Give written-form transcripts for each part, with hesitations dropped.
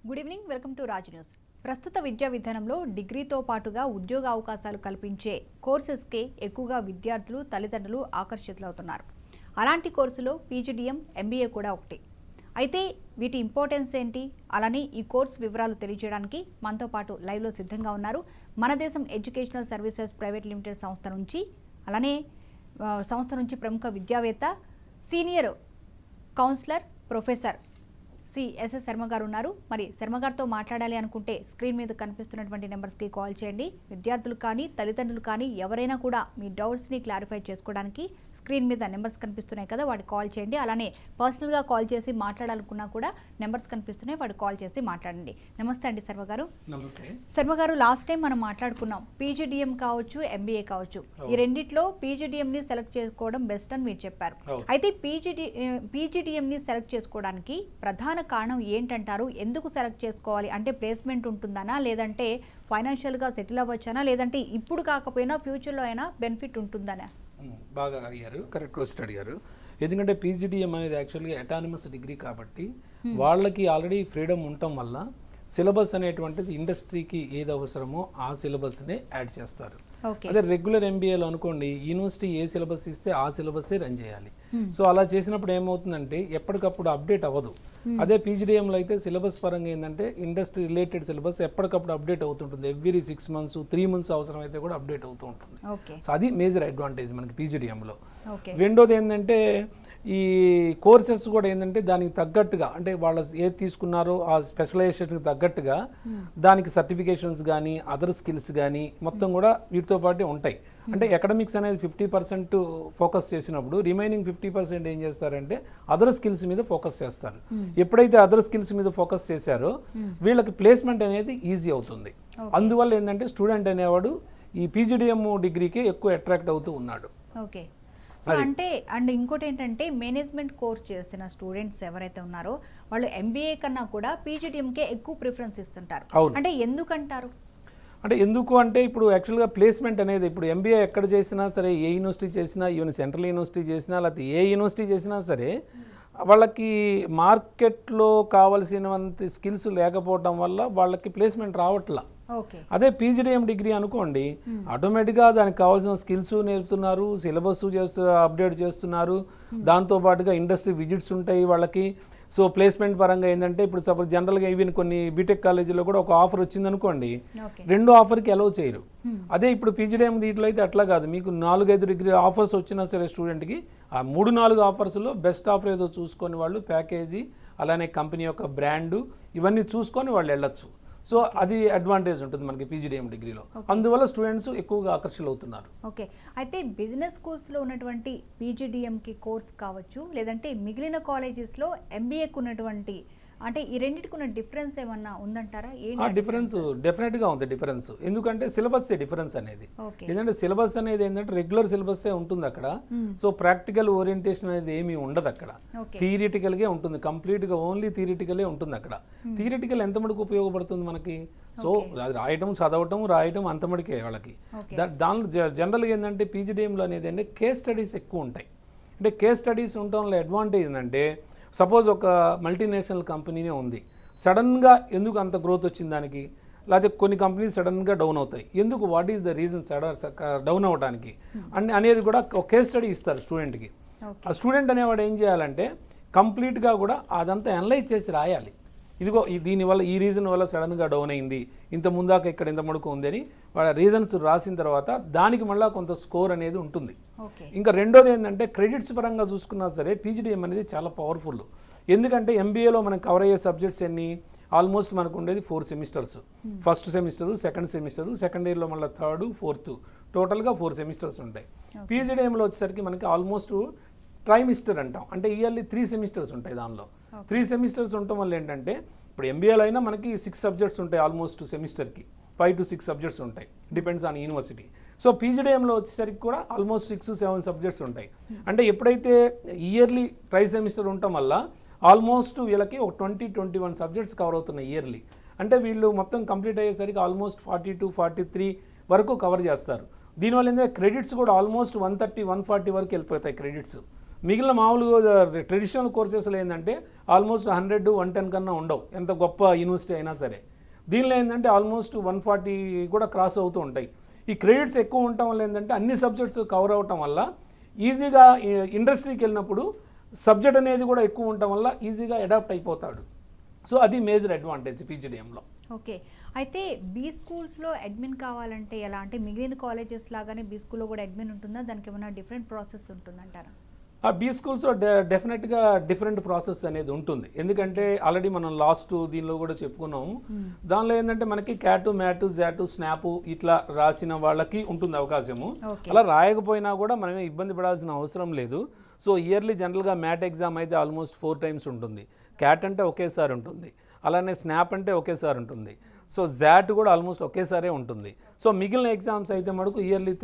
Good evening, welcome to Raj news. ప్రస్తుత విద్యా విధానంలో డిగ్రీతో పాటుగా ఉద్యోగ అవకాశాలు కల్పించే కోర్సెస్కే ఎక్కువగా విద్యార్థులు, తల్లిదండ్రులు ఆకర్షితులవుతున్నారు. అలాంటి కోర్సులో పీజీడీఎం, ఎంబీఏ కూడా ఒకటి. అయితే వీటి ఇంపార్టెన్స్ ఏంటి, అలానే ఈ కోర్సు వివరాలు తెలియజేయడానికి మనతో పాటు లైవ్లో సిద్ధంగా ఉన్నారు మన దేశం ఎడ్యుకేషనల్ సర్వీసెస్ ప్రైవేట్ లిమిటెడ్ సంస్థ నుంచి ప్రముఖ విద్యావేత్త, senior counsellor, professor S S Sharma garu ఉన్నారు. మరి శర్మ గారితో మాట్లాడాలి అనుకుంటే స్క్రీన్ మీద కనిపిస్తున్నటువంటి నెంబర్స్కి కాల్ చేయండి. విద్యార్థులు కానీ, తల్లిదండ్రులు కానీ ఎవరైనా కూడా మీ డౌట్స్ని క్లారిఫై చేసుకోవడానికి స్క్రీన్ మీద నెంబర్స్ కనిపిస్తున్నాయి కదా, వాడికి కాల్ చేయండి. అలానే పర్సనల్గా కాల్ చేసి మాట్లాడాలనుకున్నా కూడా నెంబర్స్ కనిపిస్తున్నాయి, వాడికి కాల్ చేసి మాట్లాడండి. నమస్తే అండి శర్మ గారు. నమస్తే శర్మ గారు, లాస్ట్ టైం మనం మాట్లాడుకున్నాం పీజీడీఎం కావచ్చు, ఎంబీఏ కావచ్చు, ఈ రెండిట్లో పీజీడీఎంని సెలెక్ట్ చేసుకోవడం బెస్ట్ అని మీరు చెప్పారు. అయితే పీజీడీఎంని సెలెక్ట్ చేసుకోవడానికి ప్రధాన కారణం ఏంటంటారు? ఎందుకు సెలెక్ట్ చేసుకోవాలి? అంటే ప్లేస్మెంట్ ఉంటుందనా, లేదంటే ఫైనాన్షియల్గా సెటిల్ అవ్వచ్చానా, లేదంటే ఇప్పుడు కాకపోయినా ఫ్యూచర్లో అయినా బెనిఫిట్ ఉంటుందనా? బాగా అడిగారు, కరెక్ట్ క్వశ్చన్ అడిగారు. ఎందుకంటే పీజీడీఎం అనేది యాక్చువల్గా అటానమస్ డిగ్రీ కాబట్టి వాళ్ళకి ఆల్రెడీ ఫ్రీడమ్ ఉండటం వల్ల సిలబస్ అనేటువంటిది ఇండస్ట్రీకి ఏది అవసరమో ఆ సిలబస్నే యాడ్ చేస్తారు. అదే రెగ్యులర్ ఎంబీఏలో అనుకోండి, యూనివర్సిటీ ఏ సిలబస్ ఇస్తే ఆ సిలబస్సే రన్ చేయాలి. సో అలా చేసినప్పుడు ఏమవుతుందంటే ఎప్పటికప్పుడు అప్డేట్ అవ్వదు. అదే పీజీడీఎంలో అయితే సిలబస్ పరంగా ఏంటంటే ఇండస్ట్రీ రిలేటెడ్ సిలబస్ ఎప్పటికప్పుడు అప్డేట్ అవుతుంటుంది. ఎవ్రీ 6 months 3 months అవసరం అయితే కూడా అప్డేట్ అవుతూ ఉంటుంది. సో అది మేజర్ అడ్వాంటేజ్ మనకి పీజీడీఎంలో. రెండోది ఏంటంటే ఈ కోర్సెస్ కూడా ఏంటంటే దానికి తగ్గట్టుగా, అంటే వాళ్ళ ఏది తీసుకున్నారో ఆ స్పెషలైజేషన్కి తగ్గట్టుగా దానికి సర్టిఫికేషన్స్ కానీ అదర్ స్కిల్స్ కానీ మొత్తం కూడా వీటితో పాటు ఉంటాయి. అంటే ఎకడమిక్స్ అనేది 50% ఫోకస్ చేసినప్పుడు రిమైనింగ్ 50% ఏం చేస్తారంటే అదర్ స్కిల్స్ మీద ఫోకస్ చేస్తారు. ఎప్పుడైతే అదర్ స్కిల్స్ మీద ఫోకస్ చేశారో వీళ్ళకి ప్లేస్మెంట్ అనేది ఈజీ అవుతుంది. అందువల్ల ఏంటంటే స్టూడెంట్ అనేవాడు ఈ పీజీడీఎం డిగ్రీకి ఎక్కువ అట్రాక్ట్ అవుతూ ఉన్నాడు. ఓకే. అంటే అండ్ ఇంకోటి ఏంటంటే మేనేజ్మెంట్ కోర్స్ చేసిన స్టూడెంట్స్ ఎవరైతే ఉన్నారో వాళ్ళు ఎంబీఏ కన్నా కూడా పీజీడీఎంకే ఎక్కువ ప్రిఫరెన్స్ ఇస్తుంటారు. అంటే ఎందుకంటారు? అంటే ఎందుకు అంటే ఇప్పుడు యాక్చువల్గా ప్లేస్మెంట్ అనేది ఇప్పుడు ఎంబీఏ ఎక్కడ చేసినా సరే, ఏ యూనివర్సిటీ చేసినా, ఈవెన్ సెంట్రల్ యూనివర్సిటీ చేసినా, లేకపోతే ఏ యూనివర్సిటీ చేసినా సరే వాళ్ళకి మార్కెట్లో కావాల్సినవంత స్కిల్స్ లేకపోవడం వల్ల వాళ్ళకి ప్లేస్మెంట్ రావట్లా. అదే పీజీడీఎం డిగ్రీ అనుకోండి, ఆటోమేటిక్గా దానికి కావాల్సిన స్కిల్స్ నేర్పుతున్నారు, సిలబస్ అప్డేట్ చేస్తున్నారు, దాంతోపాటుగా ఇండస్ట్రీ విజిట్స్ ఉంటాయి వాళ్ళకి. సో ప్లేస్మెంట్ పరంగా ఏంటంటే ఇప్పుడు సపోజ్ జనరల్గా ఈవెన్ కొన్ని బీటెక్ కాలేజీలో కూడా ఒక ఆఫర్ వచ్చింది అనుకోండి, 2 ఆఫర్కి అలౌ చేయరు. అదే ఇప్పుడు పీజీడీఎం దీంట్లో అయితే అట్లా కాదు, మీకు 4-5 డిగ్రీ ఆఫర్స్ వచ్చినా సరే స్టూడెంట్కి ఆ 3-4 ఆఫర్స్లో బెస్ట్ ఆఫర్ ఏదో చూసుకొని వాళ్ళు ప్యాకేజీ, అలానే కంపెనీ యొక్క బ్రాండు ఇవన్నీ చూసుకొని వాళ్ళు వెళ్ళొచ్చు. సో అది అడ్వాంటేజ్ ఉంటుంది మనకి పీజీడీఎం డిగ్రీలో. అందువల్ల స్టూడెంట్స్ ఎక్కువగా ఆకర్షితులవుతున్నారు. ఓకే. అయితే బిజినెస్ కోర్సులో ఉన్నటువంటి పీజీడీఎంకి కోర్స్ కావచ్చు, లేదంటే మిగిలిన కాలేజెస్లో ఎంబీఏకు ఉన్నటువంటి, అంటే ఈ రెండింటికి ఉన్న డిఫరెన్స్ ఏమన్నా ఉందంటారా? డిఫరెన్స్ డెఫినెట్గా ఉంది. డిఫరెన్స్ ఎందుకంటే సిలబస్ డిఫరెన్స్ అనేది ఏంటంటే సిలబస్ అనేది ఏంటంటే రెగ్యులర్ సిలబస్సే ఉంటుంది అక్కడ. సో ప్రాక్టికల్ ఓరియంటేషన్ అనేది ఏమీ ఉండదు అక్కడ, థియరిటికల్గా ఉంటుంది, కంప్లీట్గా ఓన్లీ థియరిటికలే ఉంటుంది అక్కడ. థియరిటికల్ ఎంత మటుకు ఉపయోగపడుతుంది మనకి? సో రాయటం, చదవటం, రాయటం అంత మటుకే వాళ్ళకి. దానిలో జనరల్గా ఏంటంటే పీజీడీఎంలో అనేది అంటే కేస్ స్టడీస్ ఎక్కువ ఉంటాయి. అంటే కేస్ స్టడీస్ ఉండటం వల్ల అడ్వాంటేజ్ ఏంటంటే సపోజ్ ఒక మల్టీనేషనల్ కంపెనీనే ఉంది, సడన్గా ఎందుకు అంత గ్రోత్ వచ్చింది దానికి, లేకపోతే కొన్ని కంపెనీస్ సడన్గా డౌన్ అవుతాయి, ఎందుకు, what is the reason down అవ్వడానికి అనేది కూడా ఒక కేస్ స్టడీ ఇస్తారు స్టూడెంట్కి. ఆ స్టూడెంట్ అనేవాడు ఏం చేయాలంటే కంప్లీట్గా కూడా అదంతా అనలైజ్ చేసి రాయాలి. ఇదిగో దీనివల్ల ఈ రీజన్ వల్ల సడన్గా డౌన్ అయింది, ఇంత ముందాక ఇక్కడ ఇంత మడుకు ఉంది అని వాళ్ళ రీజన్స్ రాసిన తర్వాత దానికి మళ్ళీ కొంత స్కోర్ అనేది ఉంటుంది. ఇంకా రెండోది ఏంటంటే క్రెడిట్స్ పరంగా చూసుకున్నా సరే పీజీడీఎం అనేది చాలా పవర్ఫుల్. ఎందుకంటే ఎంబీఏలో మనకు కవర్ అయ్యే సబ్జెక్ట్స్ ఎన్ని, ఆల్మోస్ట్ మనకు ఉండేది 4 semesters. First semester, second semester, second ఇయర్లో మళ్ళీ 3rd, 4th, టోటల్గా 4 సెమిస్టర్స్ ఉంటాయి. పీజీడీఎంలో వచ్చేసరికి మనకి ఆల్మోస్ట్ ట్రైమిస్టర్ అంటాం, అంటే ఇయర్లీ 3 సెమిస్టర్స్ ఉంటాయి. దానిలో 3 సెమిస్టర్స్ ఉండటం వల్ల ఏంటంటే ఇప్పుడు ఎంబీఏలో అయినా మనకి 6 సబ్జెక్ట్స్ ఉంటాయి, ఆల్మోస్ట్ సెమిస్టర్కి 5 to 6 సబ్జెక్ట్స్ ఉంటాయి, డిపెండ్స్ ఆన్ యూనివర్సిటీ. సో పీజీడీఎంలో వచ్చేసరికి కూడా ఆల్మోస్ట్ 6-7 సబ్జెక్ట్స్ ఉంటాయి. అంటే ఎప్పుడైతే ఇయర్లీ ట్రై సెమిస్టర్ ఉండటం వల్ల ఆల్మోస్ట్ వీళ్ళకి ఒక 20-21 సబ్జెక్ట్స్ కవర్ అవుతున్నాయి ఇయర్లీ. అంటే వీళ్ళు మొత్తం కంప్లీట్ అయ్యేసరికి ఆల్మోస్ట్ 42-43 వరకు కవర్ చేస్తారు. దీనివల్ల ఏంటంటే క్రెడిట్స్ కూడా ఆల్మోస్ట్ 130-140 వరకు వెళ్ళిపోతాయి క్రెడిట్స్. మిగిలిన మామూలుగా ట్రెడిషనల్ కోర్సెస్లో ఏంటంటే ఆల్మోస్ట్ 100, 110 కన్నా ఉండవు, ఎంత గొప్ప యూనివర్సిటీ అయినా సరే. దీనిలో ఏంటంటే ఆల్మోస్ట్ 140 కూడా క్రాస్ అవుతూ ఉంటాయి. ఈ క్రెడిట్స్ ఎక్కువ ఉండటం వల్ల ఏంటంటే అన్ని సబ్జెక్ట్స్ కవర్ అవటం వల్ల ఈజీగా ఇండస్ట్రీకి వెళ్ళినప్పుడు సబ్జెక్ట్ అనేది కూడా ఎక్కువ ఉండటం వల్ల ఈజీగా అడాప్ట్ అయిపోతాడు. సో అది మేజర్ అడ్వాంటేజ్ పీజీడీఎంలో. ఓకే, అయితే బీ స్కూల్స్లో అడ్మిన్ కావాలంటే ఎలా, అంటే మిగిలిన కాలేజెస్ లాగానే బీ స్కూల్లో కూడా అడ్మిన్ ఉంటుందా, దానికి ఏమైనా డిఫరెంట్ ప్రాసెస్ ఉంటుందంటారా? ఆ బీ స్కూల్స్లో డెఫినెట్గా డిఫరెంట్ ప్రాసెస్ అనేది ఉంటుంది. ఎందుకంటే ఆల్రెడీ మనం లాస్ట్ దీనిలో కూడా చెప్పుకున్నాము. దానిలో ఏంటంటే మనకి క్యాటు, మ్యాటు, జాటు, స్నాపు ఇట్లా రాసిన వాళ్ళకి ఉంటుంది అవకాశము. అలా రాయకపోయినా కూడా మనమే ఇబ్బంది పడాల్సిన అవసరం లేదు. సో ఇయర్లీ జనరల్గా మ్యాట్ ఎగ్జామ్ అయితే ఆల్మోస్ట్ 4 times ఉంటుంది, క్యాట్ అంటే ఒకేసారి ఉంటుంది, అలానే స్నాప్ అంటే ఒకేసారి ఉంటుంది, సో జాట్ కూడా ఆల్మోస్ట్ ఒకేసారే ఉంటుంది. సో మిగిలిన ఎగ్జామ్స్ అయితే మనకు ఇయర్లీ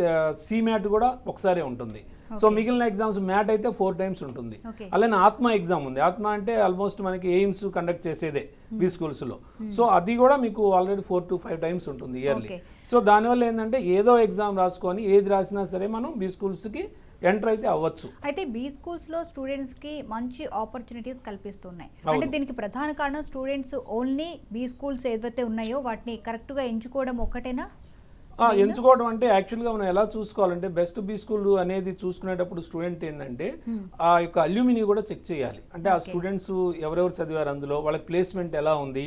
మ్యాట్ కూడా ఒకసారే ఉంటుంది. సో మిగిలిన ఎగ్జామ్స్ మ్యాట్ అయితే 4 times ఉంటుంది. అలానే ఆత్మ ఎగ్జామ్ ఉంది. ఆత్మ అంటే ఆల్మోస్ట్ మనకి ఎయిమ్స్ కండక్ట్ చేసేదే బీ స్కూల్స్లో. సో అది కూడా మీకు ఆల్రెడీ 4 to 5 times ఉంటుంది ఇయర్లీ. సో దానివల్ల ఏంటంటే ఏదో ఎగ్జామ్ రాసుకొని ఏది రాసినా సరే మనం బీ స్కూల్స్కి ఎంటర్ అయితే అవ్వచ్చు. అయితే బీ స్కూల్స్లో స్టూడెంట్స్కి మంచి ఆపర్చునిటీస్ కల్పిస్తున్నాయి. అంటే దీనికి ప్రధాన కారణం స్టూడెంట్స్ ఓన్లీ బీ స్కూల్స్ ఏదైతే ఉన్నాయో వాటిని కరెక్ట్గా ఎంచుకోవడం ఒక్కటేనా? ఎంచుకోవడం అంటే యాక్చువల్గా మనం ఎలా చూసుకోవాలంటే బెస్ట్ బీ స్కూల్ అనేది చూసుకునేటప్పుడు స్టూడెంట్ ఏంటంటే ఆ యొక్క అల్యూమిని కూడా చెక్ చేయాలి. అంటే ఆ స్టూడెంట్స్ ఎవరెవరు చదివారు, అందులో వాళ్ళకి ప్లేస్మెంట్ ఎలా ఉంది,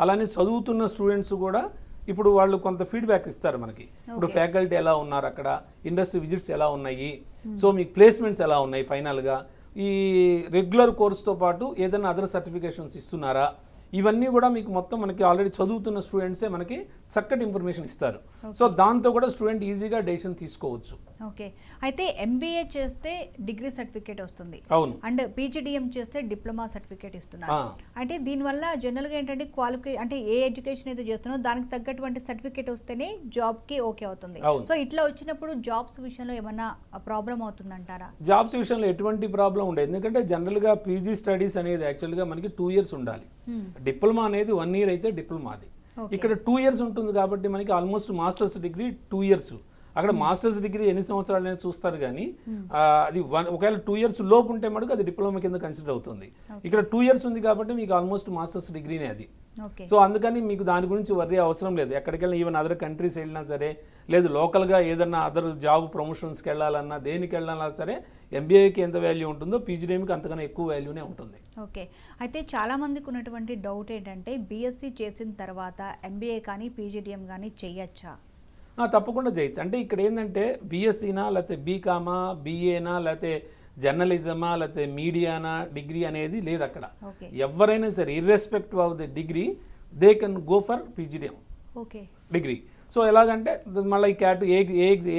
అలానే చదువుతున్న స్టూడెంట్స్ కూడా ఇప్పుడు వాళ్ళు కొంత ఫీడ్బ్యాక్ ఇస్తారు మనకి. ఇప్పుడు ఫ్యాకల్టీ ఎలా ఉన్నారు, అక్కడ ఇండస్ట్రీ విజిట్స్ ఎలా ఉన్నాయి, సో మీకు ప్లేస్మెంట్స్ ఎలా ఉన్నాయి, ఫైనల్గా ఈ రెగ్యులర్ కోర్స్తో పాటు ఏదైనా అదర్ సర్టిఫికేషన్స్ ఇస్తున్నారా, ఇవన్నీ కూడా మీకు మొత్తం మనకి ఆల్రెడీ చదువుతున్న స్టూడెంట్సే మనకి చక్కటి ఇన్ఫర్మేషన్ ఇస్తారు. సో దాంతో కూడా స్టూడెంట్ ఈజీగా డెసిషన్ తీసుకోవచ్చు. ఓకే, అయితే ఎంబీఏ చేస్తే డిగ్రీ సర్టిఫికేట్ వస్తుంది, అవును, అండ్ పీజీడీఎం చేస్తే డిప్లొమా సర్టిఫికేట్ ఇస్తున్నారు. అంటే దీనివల్ల జనరల్గా ఏంటంటే అంటే ఏ ఎడ్యుకేషన్ అయితే చేస్తున్నారో దానికి తగ్గటువంటి సర్టిఫికేట్ వస్తేనే జాబ్కి ఓకే అవుతుంది. సో ఇట్లా వచ్చినప్పుడు జాబ్స్ విషయంలో ఏమన్నా ప్రాబ్లం అవుతుందంటారా? జాబ్స్ విషయంలో ఎటువంటి ప్రాబ్లం ఉండదు. ఎందుకంటే జనరల్గా పీజీ స్టడీస్ అనేది యాక్చువల్గా మనకి 2 years ఉండాలి. డిప్లొమా అనేది 1 year అయితే డిప్లొమాది. ఇక్కడ 2 years ఉంటుంది కాబట్టి మనకి ఆల్మోస్ట్ మాస్టర్స్ డిగ్రీ 2 years. అక్కడ మాస్టర్స్ డిగ్రీ ఎన్ని సంవత్సరాలు అనేది చూస్తారు, కానీ అది ఒకవేళ 2 years లోపు ఉంటే మటుకు అది డిప్లొమా కింద కన్సిడర్ అవుతుంది. ఇక్కడ 2 years ఉంది కాబట్టి మీకు ఆల్మోస్ట్ మాస్టర్స్ డిగ్రీనే అది. సో అందుకని మీకు దాని గురించి వర్రీ అవసరం లేదు. ఎక్కడికెళ్ళినా ఈవెన్ అదర్ కంట్రీస్ వెళ్ళినా సరే, లేదు లోకల్గా ఏదన్నా అదర్ జాబ్ ప్రమోషన్స్కి వెళ్ళాలన్నా, దేనికి వెళ్ళాలన్నా సరే ఎంబీఏకి ఎంత వాల్యూ ఉంటుందో పీజీడీఎంకి అంతకన్నా ఎక్కువ వాల్యూనే ఉంటుంది. ఓకే, అయితే చాలా మందికి ఉన్నటువంటి డౌట్ ఏంటంటే బీఎస్సీ చేసిన తర్వాత ఎంబీఏ కానీ పీజీడీఎం కానీ చేయొచ్చా? తప్పకుండా చేయొచ్చు. అంటే ఇక్కడ ఏంటంటే బీఎస్సీనా, లేకపోతే బీకామా, బీఏనా, లేకపోతే జర్నలిజమా, లేకపోతే మీడియానా డిగ్రీ అనేది లేదు అక్కడ. ఎవరైనా సరే irrespective of the degree they can go for PGDM degree. So ఎలాగంటే మళ్ళీ ఈ క్యాట్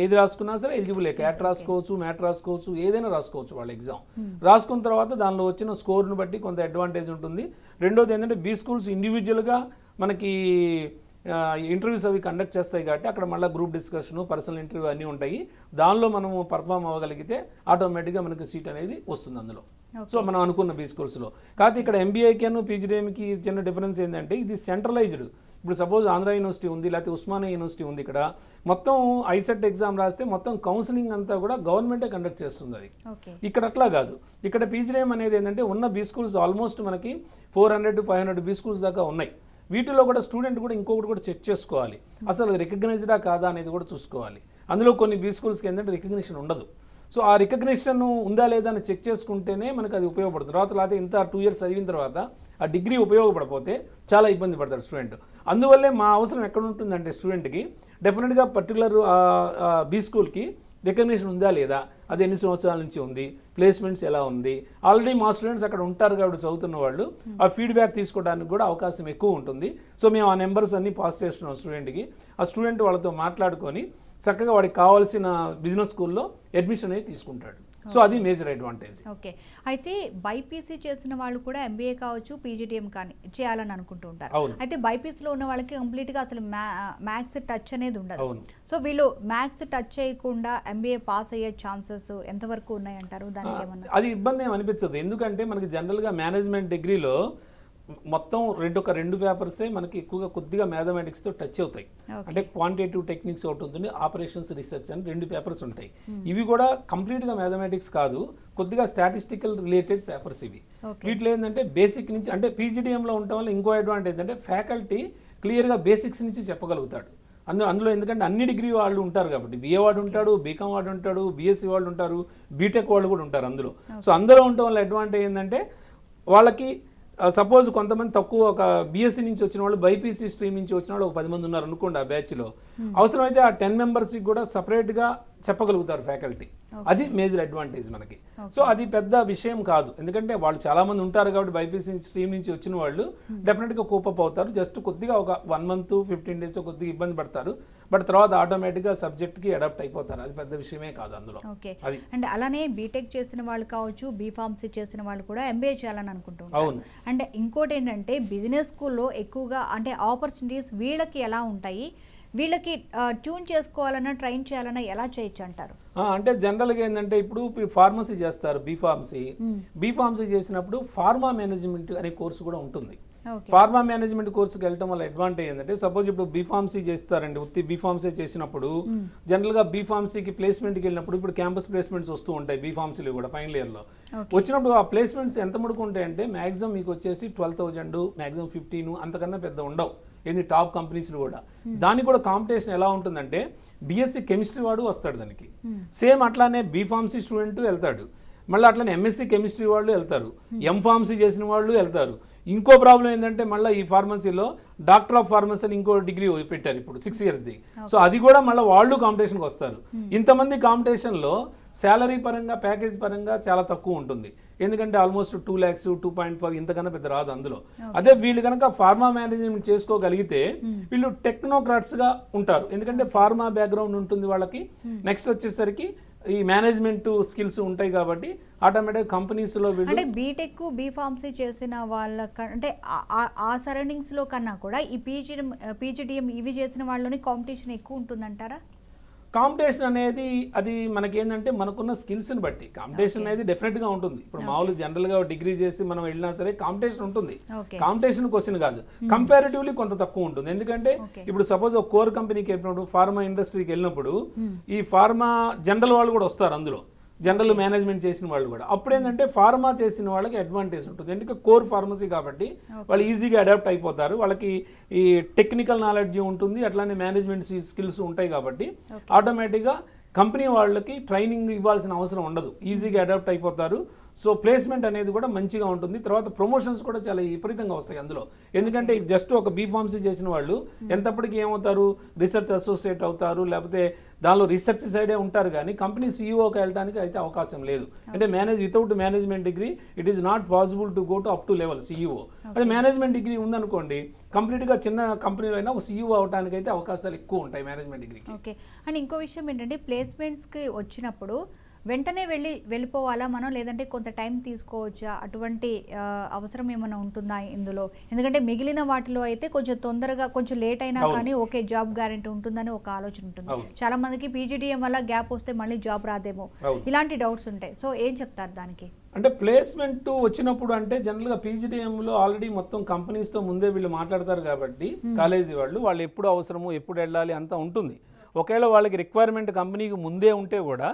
ఏది రాసుకున్నా సరే ఎలిజిబుల్. క్యాట్ రాసుకోవచ్చు, మ్యాట్ రాసుకోవచ్చు, ఏదైనా రాసుకోవచ్చు వాళ్ళ ఎగ్జామ్. రాసుకున్న తర్వాత దానిలో వచ్చిన స్కోర్ను బట్టి కొంత అడ్వాంటేజ్ ఉంటుంది. రెండోది ఏంటంటే బీ స్కూల్స్ ఇండివిజువల్గా మనకి ఇంటర్వ్యూస్ అవి కండక్ట్ చేస్తాయి కాబట్టి అక్కడ మళ్ళీ గ్రూప్ డిస్కషన్, పర్సనల్ ఇంటర్వ్యూ అన్నీ ఉంటాయి. దానిలో మనము పర్ఫామ్ అవ్వగలిగితే ఆటోమేటిక్గా మనకి సీట్ అనేది వస్తుంది అందులో. సో మనం అనుకున్న బీ స్కూల్స్లో. కాకపోతే ఇక్కడ ఎంబీఐకేను పీజీడీఎంకి చిన్న డిఫరెన్స్ ఏంటంటే ఇది సెంట్రలైజ్డ్. ఇప్పుడు సపోజ్ ఆంధ్ర యూనివర్సిటీ ఉంది, లేకపోతే ఉస్మానియా యూనివర్సిటీ ఉంది. ఇక్కడ మొత్తం ఐసెట్ ఎగ్జామ్ రాస్తే మొత్తం కౌన్సిలింగ్ అంతా కూడా గవర్నమెంటే కండక్ట్ చేస్తుంది. అది ఇక్కడ అట్లా కాదు. ఇక్కడ పీజీడీఎం అనేది ఏంటంటే ఉన్న బీ స్కూల్స్ ఆల్మోస్ట్ మనకి 400 to 500 బీ స్కూల్స్ దాకా ఉన్నాయి. వీటిలో కూడా స్టూడెంట్ కూడా ఇంకొకటి కూడా చెక్ చేసుకోవాలి, అసలు రికగ్నైజ్డా కాదా అనేది కూడా చూసుకోవాలి. అందులో కొన్ని బీ స్కూల్స్కి ఏంటంటే రికగ్నిషన్ ఉండదు. సో ఆ రికగ్నిషన్ ఉందా లేదా అని చెక్ చేసుకుంటేనే మనకు అది ఉపయోగపడుతుంది. లేకపోతే ఇంత 2 years చదివిన తర్వాత ఆ డిగ్రీ ఉపయోగపడకపోతే చాలా ఇబ్బంది పడతాడు స్టూడెంట్. అందువల్లే మా అవసరం ఎక్కడ ఉంటుందంటే స్టూడెంట్కి డెఫినెట్గా పర్టికులర్ బీ స్కూల్కి రికగ్నిషన్ ఉందా లేదా, అది ఎన్ని సంవత్సరాల నుంచి ఉంది, ప్లేస్మెంట్స్ ఎలా ఉంది. ఆల్రెడీ మా స్టూడెంట్స్ అక్కడ ఉంటారు కాబట్టి చదువుతున్న వాళ్ళు ఆ ఫీడ్బ్యాక్ తీసుకోవడానికి కూడా అవకాశం ఎక్కువ ఉంటుంది. సో మేము ఆ నెంబర్స్ అన్నీ పాస్ చేస్తున్నాం స్టూడెంట్కి. ఆ స్టూడెంట్ వాళ్ళతో మాట్లాడుకొని చక్కగా వాడికి కావాల్సిన బిజినెస్ స్కూల్లో అడ్మిషన్ అనేది తీసుకుంటాడు. సో అది మేజర్ అడ్వాంటేజ్. ఓకే, అయితే బైపీసీ చేసిన వాళ్ళు కూడా ఎంబీఏ కావచ్చు, పీజీడీఎం కానీ చేయాలని అనుకుంటూ ఉంటారు. అయితే బైపీసీలో ఉన్న వాళ్ళకి కంప్లీట్గా అసలు మ్యాథ్స్ టచ్ అనేది ఉండదు. సో వీళ్ళు మ్యాథ్స్ టచ్ చేయకుండా ఎంబీఏ పాస్ అయ్యే ఛాన్సెస్ ఎంతవరకు ఉన్నాయంటారు? దానికి ఏమన్నా అది ఇబ్బంది ఏమి అనిపించదు. ఎందుకంటే మనకి జనరల్గా మేనేజ్మెంట్ డిగ్రీలో మొత్తం రెండు పేపర్సే మనకి ఎక్కువగా కొద్దిగా మ్యాథమెటిక్స్తో టచ్ అవుతాయి. అంటే క్వాంటిటేటివ్ టెక్నిక్స్ ఒకటి ఉంటుంది, ఆపరేషన్స్ రీసెర్చ్ అని 2 పేపర్స్ ఉంటాయి. ఇవి కూడా కంప్లీట్గా మ్యాథమెటిక్స్ కాదు, కొద్దిగా స్టాటిస్టికల్ రిలేటెడ్ పేపర్స్ ఇవి. వీటిలో ఏంటంటే బేసిక్ నుంచి, అంటే పీజీడీఎంలో ఉండటం వల్ల ఇంకో అడ్వాంటేజ్ అంటే ఫ్యాకల్టీ క్లియర్గా బేసిక్స్ నుంచి చెప్పగలుగుతాడు. అందులో ఎందుకంటే అన్ని డిగ్రీ వాళ్ళు ఉంటారు కాబట్టి, బిఏ వాడు ఉంటాడు, బీకామ్ వాడు ఉంటాడు, బీఎస్సీ వాళ్ళు ఉంటారు, బీటెక్ వాళ్ళు కూడా ఉంటారు అందులో. సో అందరూ ఉండటం వల్ల అడ్వాంటేజ్ ఏంటంటే వాళ్ళకి సపోజ్ కొంతమంది తక్కువ ఒక బీఎస్సీ నుంచి వచ్చిన వాళ్ళు, బైపీసీ స్ట్రీమ్ నుంచి వచ్చిన వాళ్ళు ఒక 10 మంది ఉన్నారు అనుకోండి ఆ బ్యాచ్లో, అవసరమైతే ఆ 10 మెంబర్స్కి కూడా సపరేట్గా చెప్పగలుగుతారు ఫ్యాకల్టీ. అది మేజర్ అడ్వాంటేజ్ మనకి. సో అది పెద్ద విషయం కాదు, ఎందుకంటే వాళ్ళు చాలా మంది ఉంటారు కాబట్టి బైపీసీ స్ట్రీమ్ నుంచి వచ్చిన వాళ్ళు డెఫినెట్గా కోపప్ అవుతారు. జస్ట్ కొద్దిగా ఒక 1 month 15 days కొద్దిగా ఇబ్బంది పడతారు, బట్ తర్వాత ఆటోమేటిక్గా సబ్జెక్ట్కి అడాప్ట్ అయిపోతారు. అది పెద్ద విషయమే కాదు అందులో. అది అండ్ అలానే బీటెక్ చేసిన వాళ్ళు కావచ్చు, బీఫార్మసీ చేసిన వాళ్ళు కూడా ఎంబీఏ చేయాలని అనుకుంటున్నారు. అవును. అంటే ఇంకోటి ఏంటంటే బిజినెస్ స్కూల్లో ఎక్కువగా అంటే ఆపర్చునిటీస్ వీళ్ళకి ఎలా ఉంటాయి, వీళ్ళకి ట్యూన్ చేసుకోవాలన్నా ట్రైన్ చేయాలన్నా ఎలా చేయొచ్చు అంటారు? అంటే జనరల్గా ఏంటంటే ఇప్పుడు ఫార్మసీ చేస్తారు, బీఫార్మసీ చేసినప్పుడు ఫార్మా మేనేజ్మెంట్ అనే కోర్సు కూడా ఉంటుంది. ఫార్మా మేనేజ్మెంట్ కోర్సుకి వెళ్ళడం వల్ల అడ్వాంటేజ్ ఏంటంటే, సపోజ్ ఇప్పుడు బీఫార్మసీ చేస్తారండి, ఉత్తి బీఫార్మసీ చేసినప్పుడు జనరల్గా బీఫార్మసీకి ప్లేస్మెంట్కి వెళ్ళినప్పుడు ఇప్పుడు క్యాంపస్ ప్లేస్మెంట్స్ వస్తూ ఉంటాయి బీఫార్మసీలో కూడా ఫైనల్ ఇయర్లో. వచ్చినప్పుడు ఆ ప్లేస్మెంట్స్ ఎంత ముడుకు ఉంటాయంటే మ్యాక్సిమం మీకు వచ్చేసి 12,000, మ్యాక్సిమం 15, అంతకన్నా పెద్ద ఉండవు, ఏంది టాప్ కంపెనీస్లో కూడా. దానికి కూడా కాంపిటీషన్ ఎలా ఉంటుందంటే, బీఎస్సీ కెమిస్ట్రీ వాడు వస్తాడు దానికి, సేమ్ అట్లానే బీఫార్మసీ స్టూడెంట్ వెళ్తాడు, మళ్ళీ అట్లనే ఎంఎస్సీ కెమిస్ట్రీ వాళ్ళు వెళ్తారు, ఎంఫార్మసీ చేసిన వాళ్ళు వెళ్తారు. ఇంకో ప్రాబ్లం ఏంటంటే మళ్ళీ ఈ ఫార్మసీలో డాక్టర్ ఆఫ్ ఫార్మసీ అని ఇంకో డిగ్రీ పెట్టారు ఇప్పుడు 6 yearsది. సో అది కూడా మళ్ళీ వాళ్ళు కాంపిటీషన్కి వస్తారు. ఇంతమంది కాంపిటీషన్లో శాలరీ పరంగా, ప్యాకేజ్ పరంగా చాలా తక్కువ ఉంటుంది, ఎందుకంటే ఆల్మోస్ట్ 2 lakhs 2.5 ఇంతకన్నా పెద్ద రాదు అందులో. అదే వీళ్ళు కనుక ఫార్మా మేనేజ్మెంట్ చేసుకోగలిగితే వీళ్ళు టెక్నోక్రాట్స్గా ఉంటారు, ఎందుకంటే ఫార్మా బ్యాక్గ్రౌండ్ ఉంటుంది వాళ్ళకి. నెక్స్ట్ వచ్చేసరికి ఈ మేనేజ్మెంట్ స్కిల్స్ ఉంటాయి కాబట్టి ఆటోమేటిక్ కంపెనీస్లో అంటే బీటెక్ బీఫార్మసీ చేసిన వాళ్ళ అంటే ఆ సరౌండింగ్స్లో కన్నా కూడా ఈ పీజీడీఎం ఇవి చేసిన వాళ్ళని కాంపిటీషన్ ఎక్కువ ఉంటుందంటారా? కాంపిటీషన్ అనేది అది మనకేంటంటే మనకున్న స్కిల్స్ని బట్టి కాంపిటీషన్ అనేది డెఫినెట్గా ఉంటుంది. ఇప్పుడు మామూలు జనరల్గా డిగ్రీ చేసి మనం వెళ్ళినా సరే కాంపిటీషన్ ఉంటుంది, కాంపిటీషన్ క్వశ్చన్ కాదు, కంపారిటివ్లీ కొంత తక్కువ ఉంటుంది. ఎందుకంటే ఇప్పుడు సపోజ్ ఒక కోర్ కంపెనీకి వెళ్ళినప్పుడు, ఫార్మా ఇండస్ట్రీకి వెళ్ళినప్పుడు ఈ ఫార్మా జనరల్ వాళ్ళు కూడా వస్తారు అందులో, జనరల్ మేనేజ్మెంట్ చేసిన వాళ్ళు కూడా. అప్పుడు ఏంటంటే ఫార్మా చేసిన వాళ్ళకి అడ్వాంటేజ్ ఉంటుంది, ఎందుకంటే కోర్ ఫార్మసీ కాబట్టి వాళ్ళు ఈజీగా అడాప్ట్ అయిపోతారు, వాళ్ళకి ఈ టెక్నికల్ నాలెడ్జ్ ఉంటుంది, అట్లానే మేనేజ్మెంట్ స్కిల్స్ ఉంటాయి కాబట్టి ఆటోమేటిక్గా కంపెనీ వాళ్ళకి ట్రైనింగ్ ఇవ్వాల్సిన అవసరం ఉండదు, ఈజీగా అడాప్ట్ అయిపోతారు. సో ప్లేస్మెంట్ అనేది కూడా మంచిగా ఉంటుంది, తర్వాత ప్రమోషన్స్ కూడా చాలా విపరీతంగా వస్తాయి అందులో. ఎందుకంటే జస్ట్ ఒక బీఫార్మసీ చేసిన వాళ్ళు ఎంతప్పటికీ ఏమవుతారు, రీసెర్చ్ అసోసియేట్ అవుతారు, లేకపోతే దానిలో రీసెర్చ్ సైడే ఉంటారు, కానీ కంపెనీ సీఈఓకి వెళ్ళడానికి అయితే అవకాశం లేదు. అంటే without management degree it is not possible to go to up to level CEO. అదే మేనేజ్మెంట్ డిగ్రీ ఉందనుకోండి, కంప్లీట్గా చిన్న కంపెనీలో అయినా ఒక సీఈఓ అవడానికి అయితే అవకాశాలు ఎక్కువ ఉంటాయి మేనేజ్మెంట్ డిగ్రీకి. ఓకే. అండ్ ఇంకో విషయం ఏంటంటే ప్లేస్మెంట్స్కి వచ్చినప్పుడు వెంటనే వెళ్ళిపోవాలా మనం, లేదంటే కొంత టైం తీసుకోవచ్చా, అటువంటి అవసరం ఏమైనా ఉంటుందా ఇందులో? ఎందుకంటే మిగిలిన వాటిలో అయితే కొంచెం తొందరగా, కొంచెం లేట్ అయినా కానీ ఓకే జాబ్ గ్యారెంటీ ఉంటుందని ఒక ఆలోచన ఉంటుంది. చాలా మందికి పీజీడీఎం వల్ల గ్యాప్ వస్తే మళ్ళీ జాబ్ రాదేమో, ఇలాంటి డౌట్స్ ఉంటాయి. సో ఏం చెప్తారు దానికి? అంటే ప్లేస్మెంట్ వచ్చినప్పుడు అంటే జనరల్గా పీజీడీఎంలో ఆల్రెడీ మొత్తం కంపెనీస్తో ముందే వీళ్ళు మాట్లాడతారు కాబట్టి కాలేజీ వాళ్ళు ఎప్పుడు అవసరము, ఎప్పుడు వెళ్ళాలి అంతా ఉంటుంది. ఒకవేళ వాళ్ళకి రిక్వైర్మెంట్ కంపెనీకి ముందే ఉంటే కూడా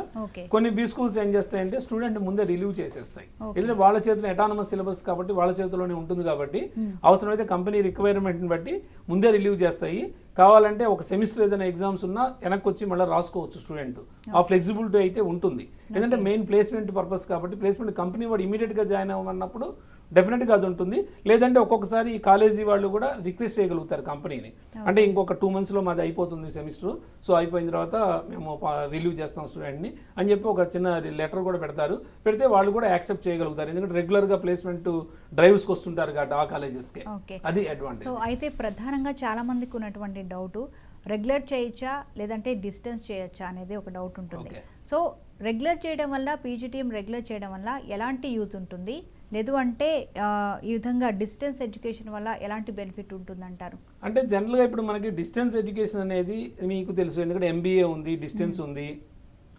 కొన్ని బీ స్కూల్స్ ఏం చేస్తాయంటే స్టూడెంట్ ముందే రిలీవ్ చేసేస్తాయి, ఎందుకంటే వాళ్ళ చేతిలో అటానమస్ సిలబస్ కాబట్టి వాళ్ళ చేతిలోనే ఉంటుంది కాబట్టి అవసరమైతే కంపెనీ రిక్వైర్మెంట్ని బట్టి ముందే రిలీవ్ చేస్తాయి. కావాలంటే ఒక సెమిస్టర్ ఏదైనా ఎగ్జామ్స్ ఉన్నా వెనక్కి వచ్చి మళ్ళీ రాసుకోవచ్చు స్టూడెంట్, ఆ ఫ్లెక్సిబిలిటీ అయితే ఉంటుంది. ఎందుకంటే మెయిన్ ప్లేస్మెంట్ పర్పస్ కాబట్టి ప్లేస్మెంట్ కంపెనీ వాడు ఇమీడియట్గా జాయిన్ అవ్వమన్నప్పుడు డెఫినెట్గా అది ఉంటుంది. లేదంటే ఒక్కొక్కసారి ఈ కాలేజీ వాళ్ళు కూడా రిక్వెస్ట్ చేయగలుగుతారు కంపెనీని, అంటే ఇంకొక 2 monthsలో మాది అయిపోతుంది సెమిస్టర్, సో అయిపోయిన తర్వాత మేము రిలీవ్ చేస్తాం స్టూడెంట్ని అని చెప్పి ఒక చిన్న లెటర్ కూడా పెడితే వాళ్ళు కూడా యాక్సెప్ట్ చేయగలుగుతారు, ఎందుకంటే రెగ్యులర్గా ప్లేస్మెంట్ డ్రైవ్స్కి వస్తుంటారు కాబట్టి ఆ కాలేజెస్కి. అది అడ్వాంటేజ్. సో అయితే ప్రధానంగా చాలా మందికి ఉన్నటువంటి డౌట్, రెగ్యులర్ చేయొచ్చా లేదంటే డిస్టెన్స్ చేయొచ్చా అనేది ఒక డౌట్ ఉంటుంది. సో రెగ్యులర్ చేయడం వల్ల, పీజీటీఎం రెగ్యులర్ చేయడం వల్ల ఎలాంటి యూజ్ ఉంటుంది, లేదు అంటే ఈ విధంగా డిస్టెన్స్ ఎడ్యుకేషన్ వల్ల ఎలాంటి బెనిఫిట్ ఉంటుందంటారు? అంటే జనరల్గా ఇప్పుడు మనకి డిస్టెన్స్ ఎడ్యుకేషన్ అనేది మీకు తెలుసు, ఎందుకంటే ఎంబీఏ ఉంది, డిస్టెన్స్ ఉంది,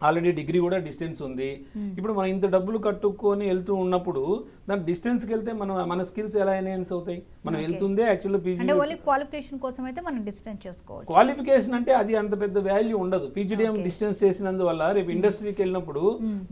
ఆల్రెడీ డిగ్రీ కూడా డిస్టెన్స్ ఉంది. ఇప్పుడు మనం ఇంత డబ్బులు కట్టుకొని వెళ్తూ ఉన్నప్పుడు దాని డిస్టెన్స్కి వెళ్తే మన స్కిల్స్ ఎలా ఎన్హాన్స్ అవుతాయి? మనం వెళ్తుందే యాక్చువల్లీ పీజీ క్వాలిఫికేషన్ కోసం అయితే మనం డిస్టెన్స్ చేసుకోవచ్చు. క్వాలిఫికేషన్ అంటే అది అంత పెద్ద వాల్యూ ఉండదు. పీజీడీఎం డిస్టెన్స్ చేసినందువల్ల రేపు ఇండస్ట్రీకి వెళ్ళినప్పుడు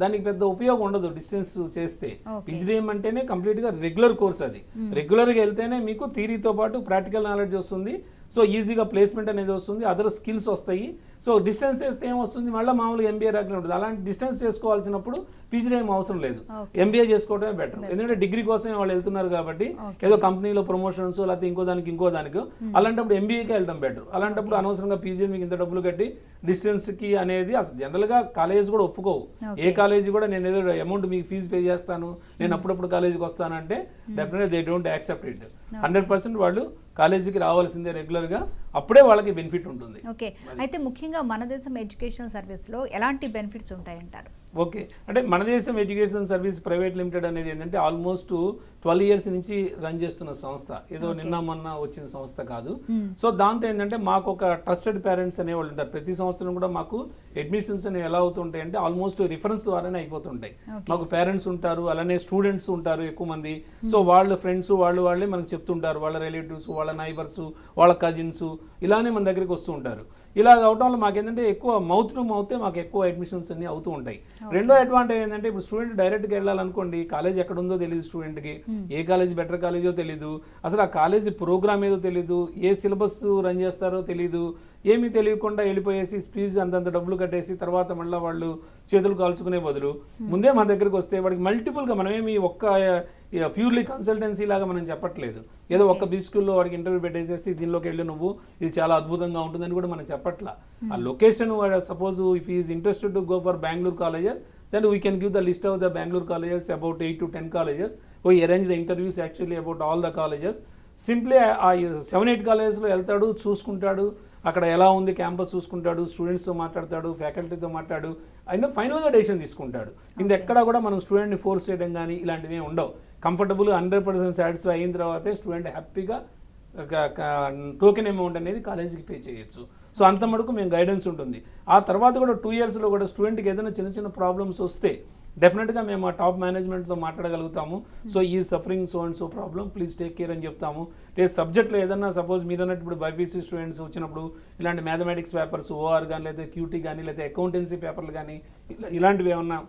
దానికి పెద్ద ఉపయోగం ఉండదు డిస్టెన్స్ చేస్తే. పీజీడీఎం అంటేనే కంప్లీట్ గా రెగ్యులర్ కోర్స్. అది రెగ్యులర్ గా వెళ్తేనే మీకు థియరీతో పాటు ప్రాక్టికల్ నాలెడ్జ్ వస్తుంది. సో ఈజీగా ప్లేస్మెంట్ అనేది వస్తుంది, అదర్ స్కిల్స్ వస్తాయి. సో డిస్టెన్స్ చేస్తే ఏమొస్తుంది, మళ్ళీ మామూలుగా ఎంబీఏ రాకనే ఉంటుంది. అలాంటి డిస్టెన్స్ చేసుకోవాల్సినప్పుడు పీజీడీఎం అవసరం లేదు, ఎంబీఏ చేసుకోవడమే బెటర్. ఎందుకంటే డిగ్రీ కోసమే వాళ్ళు వెళ్తున్నారు కాబట్టి, ఏదో కంపెనీలో ప్రమోషన్స్ లేకపోతే ఇంకో దానికి అలాంటప్పుడు ఎంబీఏకే వెళ్ళడం బెటర్. అలాంటప్పుడు అనవసరంగా పీజీ మీకు ఇంత డబ్బులు కట్టి డిస్టెన్స్కి అనేది అసలు జనరల్గా కాలేజ్ కూడా ఒప్పుకోవు. ఏ కాలేజీ కూడా నేను ఏదో అమౌంట్ మీకు ఫీజు పే చేస్తాను, నేను అప్పుడప్పుడు కాలేజీకి వస్తానంటే డెఫినెట్గా దే డోంట్ యాక్సెప్ట్ ఇట్. 100% వాళ్ళు కాలేజీకి రావాల్సిందే రెగ్యులర్గా, అప్పుడే వాళ్ళకి బెనిఫిట్ ఉంటుంది. ఓకే, అయితే ముఖ్యంగా మన దేశం ఎడ్యుకేషన్ సర్వీస్లో ఎలాంటి బెనిఫిట్స్ ఉంటాయంటారు? ఓకే, అంటే మన దేశం ఎడ్యుకేషన్ సర్వీస్ ప్రైవేట్ లిమిటెడ్ అనేది ఏంటంటే ఆల్మోస్ట్ 12 years నుంచి రన్ చేస్తున్న సంస్థ, ఏదో నిన్న మొన్న వచ్చిన సంస్థ కాదు. సో దాంతో ఏంటంటే మాకు ఒక ట్రస్టెడ్ పేరెంట్స్ అనేవాళ్ళు ఉంటారు. ప్రతి సంవత్సరం కూడా మాకు అడ్మిషన్స్ అనేవి ఎలా అవుతుంటాయి అంటే ఆల్మోస్ట్ రిఫరెన్స్ ద్వారానే అయిపోతుంటాయి. మాకు పేరెంట్స్ ఉంటారు, అలానే స్టూడెంట్స్ ఉంటారు ఎక్కువ మంది. సో వాళ్ళ ఫ్రెండ్స్ వాళ్ళే మనకు చెప్తుంటారు, వాళ్ళ రిలేటివ్స్, వాళ్ళ నైబర్స్, వాళ్ళ కజిన్స్ ఇలానే మన దగ్గరికి వస్తూ ఉంటారు. ఇలా అవడం వల్ల మాకేంటంటే ఎక్కువ మౌత్ టు మౌతే మాకు ఎక్కువ అడ్మిషన్స్ అన్ని అవుతూ ఉంటాయి. రెండో అడ్వాంటేజ్ ఏంటంటే ఇప్పుడు స్టూడెంట్ డైరెక్ట్గా వెళ్ళాలనుకోండి, కాలేజ్ ఎక్కడ ఉందో తెలియదు స్టూడెంట్కి, ఏ కాలేజ్ బెటర్ కాలేజో తెలీదు, అసలు ఆ కాలేజ్ ప్రోగ్రామ్ ఏదో తెలీదు, ఏ సిలబస్ రన్ చేస్తారో తెలీదు. ఏమీ తెలియకుండా వెళ్ళిపోయేసి ఫీజు అంతంత డబ్బులు కట్టేసి తర్వాత మళ్ళీ వాళ్ళు చేతులు కాల్చుకునే బదులు ముందే మా దగ్గరికి వస్తే వాడికి మల్టిపుల్గా, మనమేమి ఒక్క ప్యూర్లీ కన్సల్టెన్సీ లాగా మనం చెప్పట్లేదు. ఏదో ఒక్క బీ స్కూల్లో వాడికి ఇంటర్వ్యూ పెట్టేసేసి దీనిలోకి వెళ్ళి నువ్వు ఇది చాలా అద్భుతంగా ఉంటుందని కూడా మనం చెప్పట్లా. ఆ location suppose if is interested to go for Bengaluru colleges, then we can give the list of the Bangalore colleges, about 8 to 10 colleges. We arrange the interviews actually about all the colleges. Simply ఆ 7-8 కాలేజెస్లో వెళ్తాడు, చూసుకుంటాడు, అక్కడ ఎలా ఉంది campus చూసుకుంటాడు, స్టూడెంట్స్తో మాట్లాడతాడు, ఫ్యాకల్టీతో మాట్లాడు, అయినా ఫైనల్గా డెసిషన్ తీసుకుంటాడు. ఇది ఎక్కడా కూడా మనం స్టూడెంట్ని ఫోర్స్ చేయడం కానీ ఇలాంటివి ఉండవు. కంఫర్టబుల్ 100% సాటిస్ఫై అయిన తర్వాతే స్టూడెంట్ హ్యాపీగా టోకెన్ అమౌంట్ అనేది కాలేజీకి పే చేయొచ్చు. సో అంత మటుకు మేము గైడెన్స్ ఉంటుంది. ఆ తర్వాత కూడా 2 yearsలో కూడా స్టూడెంట్కి ఏదైనా చిన్న ప్రాబ్లమ్స్ వస్తే డెఫినెట్గా మేము ఆ టాప్ మేనేజ్మెంట్తో మాట్లాడగలుగుతాము. సో ఈ suffering so and so problem, please take care అని చెప్తాము. లేదు సబ్జెక్ట్లో ఏదన్నా సపోజ్ మీరు అన్నట్టు ఇప్పుడు బైపీసీ స్టూడెంట్స్ వచ్చినప్పుడు ఇలాంటి మ్యాథమెటిక్స్ పేపర్స్ ఓఆర్ కానీ లేదా క్యూటీ కానీ లేదా అకౌంటెన్సీ పేపర్లు కానీ ఇలాంటివి ఏమన్నా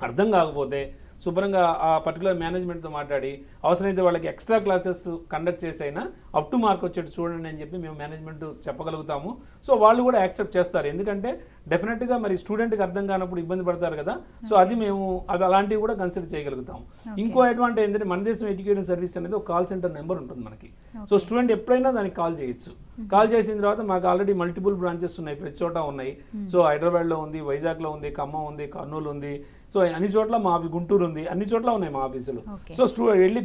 అర్థం కాకపోతే శుభ్రంగా ఆ పర్టికులర్ మేనేజ్మెంట్తో మాట్లాడి అవసరమైతే వాళ్ళకి ఎక్స్ట్రా క్లాసెస్ కండక్ట్ చేసైనా అప్ టు మార్క్ వచ్చేట్టు చూడండి అని చెప్పి మేము మేనేజ్మెంట్ చెప్పగలుగుతాము. సో వాళ్ళు కూడా యాక్సెప్ట్ చేస్తారు, ఎందుకంటే డెఫినెట్గా మరి స్టూడెంట్కి అర్థం కానప్పుడు ఇబ్బంది పడతారు కదా. సో అది మేము అలాంటివి కూడా కన్సిడర్ చేయగలుగుతాం. ఇంకో అడ్వాంటేజ్ ఏంటంటే మన దేశం ఎడ్యుకేషన్ సర్వీస్ అనేది ఒక కాల్ సెంటర్ నెంబర్ ఉంటుంది మనకి. సో స్టూడెంట్ ఎప్పుడైనా దానికి కాల్ చేయొచ్చు. కాల్ చేసిన తర్వాత మాకు ఆల్రెడీ మల్టిపుల్ బ్రాంచెస్ ఉన్నాయి, ప్రతి చోట ఉన్నాయి. సో హైదరాబాద్లో ఉంది, వైజాగ్లో ఉంది, ఖమ్మం ఉంది, కర్నూలు ఉంది. సో అన్ని చోట్ల మా గుంటూరు ఉంది, అన్ని చోట్ల ఉన్నాయి మా ఆఫీసులు. సో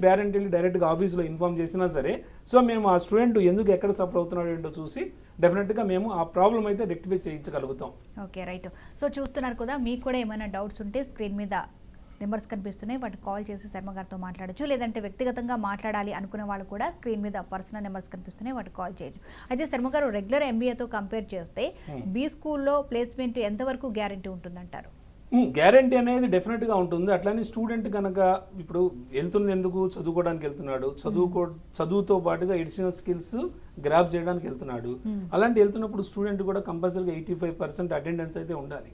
పేరెంట్ వెళ్ళి డైరెక్ట్గా ఆఫీసులో ఇన్ఫార్మ్ చేసినా సరే, సో మేము ఆ స్టూడెంట్ ఎందుకు ఎక్కడ సఫర్ అవుతున్నాడు ఏంటో చూసి డెఫినెట్గా మేము ఆ ప్రాబ్లం అయితే రెక్టిఫై చేయించగలుగుతాం. Okay, right. సో చూస్తున్నారు కదా, మీకు కూడా ఏమైనా డౌట్స్ ఉంటే స్క్రీన్ మీద నెంబర్స్ కనిపిస్తున్నాయి, వాటికి కాల్ చేసి శర్మ గారితో మాట్లాడచ్చు. లేదంటే వ్యక్తిగతంగా మాట్లాడాలి అనుకునే వాళ్ళు కూడా స్క్రీన్ మీద పర్సనల్ నెంబర్స్ కనిపిస్తున్నాయి, వాటికి కాల్ చేయొచ్చు. అయితే శర్మ గారు, రెగ్యులర్ ఎంబీఏతో కంపేర్ చేస్తే బీ స్కూల్లో ప్లేస్మెంట్ ఎంతవరకు గ్యారంటీ ఉంటుందంటారు? గ్యారంటీ అనేది డెఫినెట్గా ఉంటుంది. అట్లానే స్టూడెంట్ కనుక ఇప్పుడు వెళ్తున్నది ఎందుకు, చదువుకోవడానికి వెళ్తున్నాడు, చదువుతో పాటుగా ఎడిషనల్ స్కిల్స్ గ్రాప్ చేయడానికి వెళ్తున్నాడు. అలాంటి వెళ్తున్నప్పుడు స్టూడెంట్ కూడా కంపల్సరీగా 85% అటెండెన్స్ అయితే ఉండాలి,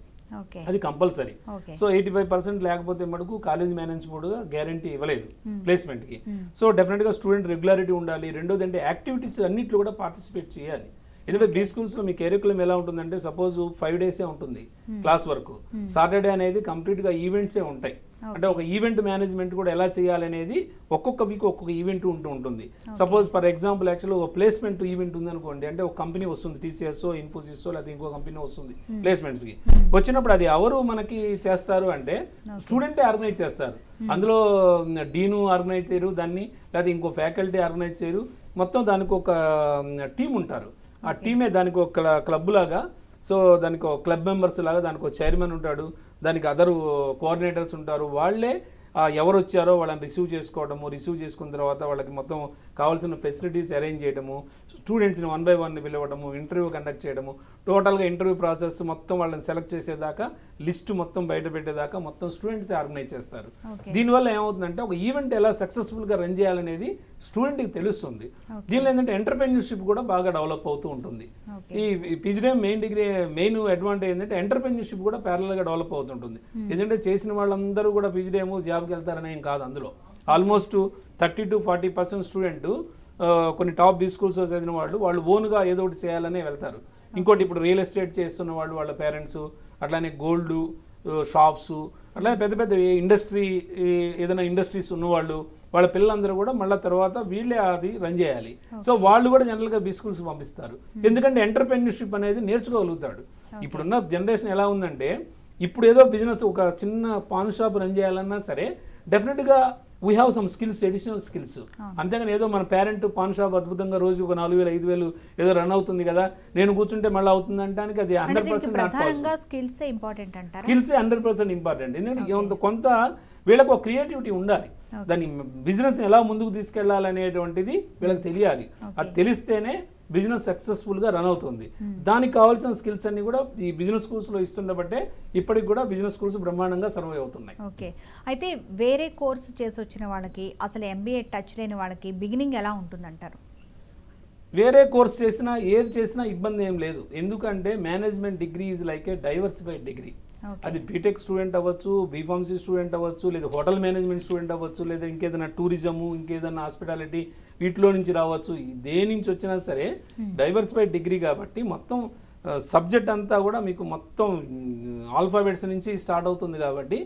అది కంపల్సరీ. సో 85% లేకపోతే మటుకు కాలేజ్ మేనేజ్మెంట్ గ్యారంటీ ఇవ్వలేదు ప్లేస్మెంట్కి. సో డెఫినెట్గా స్టూడెంట్ రెగ్యులారిటీ ఉండాలి. రెండోది అంటే యాక్టివిటీస్ అన్నింటిలో కూడా పార్టిసిపేట్ చేయాలి. ఎందుకంటే బీ స్కూల్స్లో మీ కరికులం ఎలా ఉంటుందంటే సపోజ్ 5 days ఉంటుంది క్లాస్ వర్క్, సాటర్డే అనేది కంప్లీట్గా ఈవెంట్సే ఉంటాయి. అంటే ఒక ఈవెంట్ మేనేజ్మెంట్ కూడా ఎలా చేయాలనేది ఒక్కొక్క వీక్ ఒక్కొక్క ఈవెంట్ ఉంటుంది. సపోజ్ ఫర్ ఎగ్జాంపుల్ యాక్చువల్లీ ఒక ప్లేస్మెంట్ ఈవెంట్ ఉంది అనుకోండి, అంటే ఒక కంపెనీ వస్తుంది, టీసీఎస్, ఇన్ఫోసిస్ లేదా ఇంకో కంపెనీ వస్తుంది ప్లేస్మెంట్స్కి. వచ్చినప్పుడు అది ఎవరు మనకి చేస్తారు అంటే స్టూడెంటే ఆర్గనైజ్ చేస్తారు. అందులో డీను ఆర్గనైజ్ చేయరు దాన్ని, లేదా ఇంకో ఫ్యాకల్టీ ఆర్గనైజ్ చేయరు. మొత్తం దానికి ఒక టీం ఉంటారు. ఆ టీమే దానికి ఒక క్లబ్ లాగా. సో దానికి ఒక క్లబ్ మెంబర్స్ లాగా దానికి ఒక చైర్మన్ ఉంటాడు, దానికి అదర్ కోఆర్డినేటర్స్ ఉంటారు. వాళ్ళే ఎవరు వచ్చారో వాళ్ళని రిసీవ్ చేసుకోవడము, రిసీవ్ చేసుకున్న తర్వాత వాళ్ళకి మొత్తం కావాల్సిన ఫెసిలిటీస్ అరేంజ్ చేయడము, స్టూడెంట్స్ని 1 by 1 పిలవడము, ఇంటర్వ్యూ కండక్ట్ చేయడము, టోటల్గా ఇంటర్వ్యూ ప్రాసెస్ మొత్తం వాళ్ళని సెలెక్ట్ చేసేదాకా, లిస్ట్ మొత్తం బయట పెట్టేదాకా మొత్తం స్టూడెంట్స్ ఆర్గనైజ్ చేస్తారు. దీనివల్ల ఏమవుతుందంటే ఒక ఈవెంట్ ఎలా సక్సెస్ఫుల్గా రన్ చేయాలనేది స్టూడెంట్కి తెలుస్తుంది. దీనిలో ఏంటంటే ఎంటర్ప్రెన్యూర్షిప్ కూడా బాగా డెవలప్ అవుతూ ఉంటుంది. ఈ పీజీడీఎం మెయిన్ అడ్వాంటేజ్ ఏంటంటే ఎంటర్ప్రెన్యూర్షిప్ కూడా ప్యారల్గా డెవలప్ అవుతుంటుంది. ఎందుకంటే చేసిన వాళ్ళందరూ కూడా పీజీడీఎం జాబ్కి వెళ్తారని ఏం కాదు. అందులో ఆల్మోస్ట్ 30 to 40% స్టూడెంట్ కొన్ని టాప్ బీ స్కూల్స్ చదివిన వాళ్ళు ఓన్గా ఏదో ఒకటి చేయాలనే వెళ్తారు. ఇంకోటి ఇప్పుడు రియల్ ఎస్టేట్ చేస్తున్న వాళ్ళు, వాళ్ళ పేరెంట్స్, అట్లానే గోల్డ్ షాప్స్, అట్లానే పెద్ద పెద్ద ఇండస్ట్రీ, ఏదైనా ఇండస్ట్రీస్ ఉన్నవాళ్ళు, వాళ్ళ పిల్లలందరూ కూడా మళ్ళీ తర్వాత వీళ్ళే అది రన్ చేయాలి. సో వాళ్ళు కూడా జనరల్గా బీ స్కూల్స్ పంపిస్తారు. ఎందుకంటే ఎంటర్ప్రెన్యూర్షిప్ అనేది నేర్చుకోగలుగుతాడు. ఇప్పుడున్న జనరేషన్ ఎలా ఉందంటే, ఇప్పుడు ఏదో బిజినెస్ ఒక చిన్న పాన్ షాప్ రన్ చేయాలన్నా సరే డెఫినెట్గా we have some skills, additional skills. అంతేగాని ఏదో మన పేరెంట్ పాన్ షాప్ అద్భుతంగా రోజు ఒక 4,000 5,000 ఏదో రన్ అవుతుంది కదా, నేను కూర్చుంటే మళ్ళీ అవుతుంది అంటానికి అది 100% స్కిల్సే ఇంపార్టెంట్ అంటారు. స్కిల్సే 100% ఇంపార్టెంట్. ఎందుకంటే కొంత వీళ్ళకు ఒక క్రియేటివిటీ ఉండాలి. దాన్ని బిజినెస్ ఎలా ముందుకు తీసుకెళ్లాలనేటువంటిది వీళ్ళకి తెలియాలి. అది తెలిస్తేనే బిజినెస్ సక్సెస్ఫుల్గా రన్ అవుతుంది. దానికి కావాల్సిన స్కిల్స్ అన్ని కూడా ఈ బిజినెస్ స్కూల్స్లో ఇస్తుండబట్టే ఇప్పటికి కూడా బిజినెస్ స్కూల్స్ బ్రహ్మాండంగా సర్వైవ్ అవుతున్నాయి. ఓకే, అయితే వేరే కోర్సు చేసి వచ్చిన వాళ్ళకి, అసలు ఎంబీఏ టచ్ లేని వాళ్ళకి బిగినింగ్ ఎలా ఉంటుందంటారు? వేరే కోర్స్ చేసినా ఏది చేసినా ఇబ్బంది ఏం లేదు. ఎందుకంటే management degree is like A diversified degree. అది బీటెక్ స్టూడెంట్ అవ్వచ్చు, బీఫార్మసీ స్టూడెంట్ అవ్వచ్చు, లేదా హోటల్ మేనేజ్మెంట్ స్టూడెంట్ అవ్వచ్చు, లేదా ఇంకేదైనా టూరిజము, ఇంకేదైనా హాస్పిటాలిటీ, వీటిలో నుంచి రావచ్చు. దేని నుంచి వచ్చినా సరే డైవర్సిఫైడ్ డిగ్రీ కాబట్టి మొత్తం సబ్జెక్ట్ అంతా కూడా మీకు మొత్తం ఆల్ఫాబెట్స్ నుంచి స్టార్ట్ అవుతుంది కాబట్టి